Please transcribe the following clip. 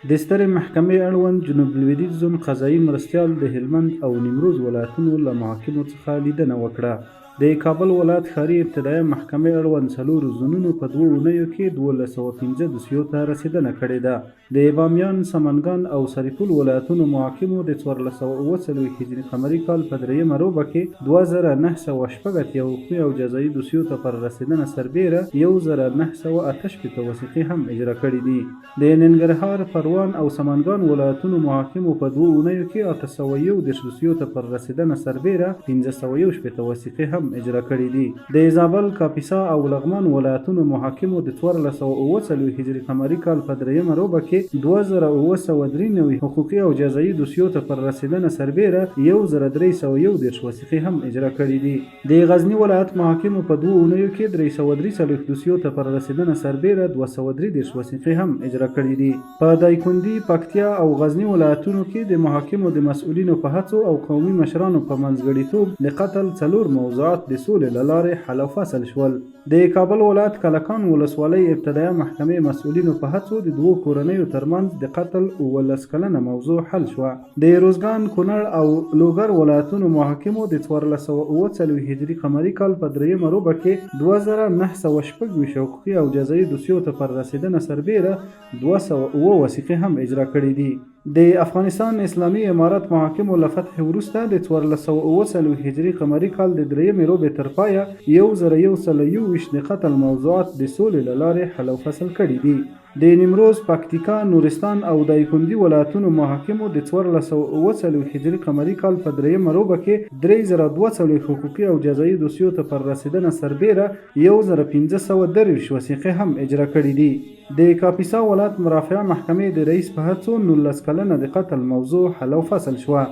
د سترې محکمې اړوند جنوب لویدیځ زون قضایي مرستیال د هلمند او نیمروز ولایتونو له محاکمو څخه لیدنه وکړه. د کابل ولایت ښاري ابتدایي محکمې اړوند څلورو زونونو په 2 اونیو کې 1215 دوسیو ته رسېدنه کړې ده. د بامیان، سمنګان او سرپل ولایتونو محاکمو د 1440 هجري قمري کال په 3مه روبه کې 2980 حقوقي او جزایي دوسیو ته پر رسېدنه سربیره 1988 وثیقې هم اجرا کړي دي. د ننګرهار، پروان او سمنګان ولایتونو محاکمو په 2 اونیو کې 811 دوسیو ته پر رسېدنه سربیره 1518 وثیقې هم اجرا کړي دي. د زابل، کاپیسا او لغمان ولایتونو محاکمو د 1440 هجري قمري کال په 3مه روبه کې 2993 حقوقي او جزایي دوسیو ته پر رسېدنه سربیره 1311 وثیقې هم اجرا کړي دي. د غزني ولایت محاکمو په 2 اونیو کې 343 دوسیو ته پر رسېدنه سربیره 233 وثیقې هم اجرا کړي دي. په دایکنډي، پکتیا او غزني ولایتونو کې د محاکمو د مسؤلینو په هڅو او قومي مشرانو په منځګړیتوب د قتل 4 موضوعات د سولې له لارې حل او فصل شول. د کابل ولایت کلکان ولسوالۍ ابتدایي محکمې مسؤلینو په هڅو د 2 کورنیو ترمنځ د قتل 19 کلنه موضوع حل شوه. د روزګان، کونړ او لوګر ولایتونو محاکمو د 1440 هجري قمري کال په 3مه روبه کې 2926 حقوقي او جزایي دوسیو ته پر رسېدنه سربیره 207 وثیقې هم اجرا کړي دي. د افغانستان اسلامي امارت محاکمو له فتح وروسته د 1440 هجري قمري کال د 3مې روبې تر پایه 1121 د قتل موضوعات د سولې له لارې حل او فصل کړي دي. د نیمروز، پکتیکا، نورستان او دایکنډي ولایتونو محاکمو د 1440 هجري قمري کال په 3مه روبه کې 3042 حقوقي او جزایي دوسیو ته پر رسېدنه سربیره 1523 وثیقې هم اجرا کړي دي. د کاپیسا ولایت مرافعه محکمې د رئیس په هڅو 19 کلنه د قتل موضوع حل او فصل شوه.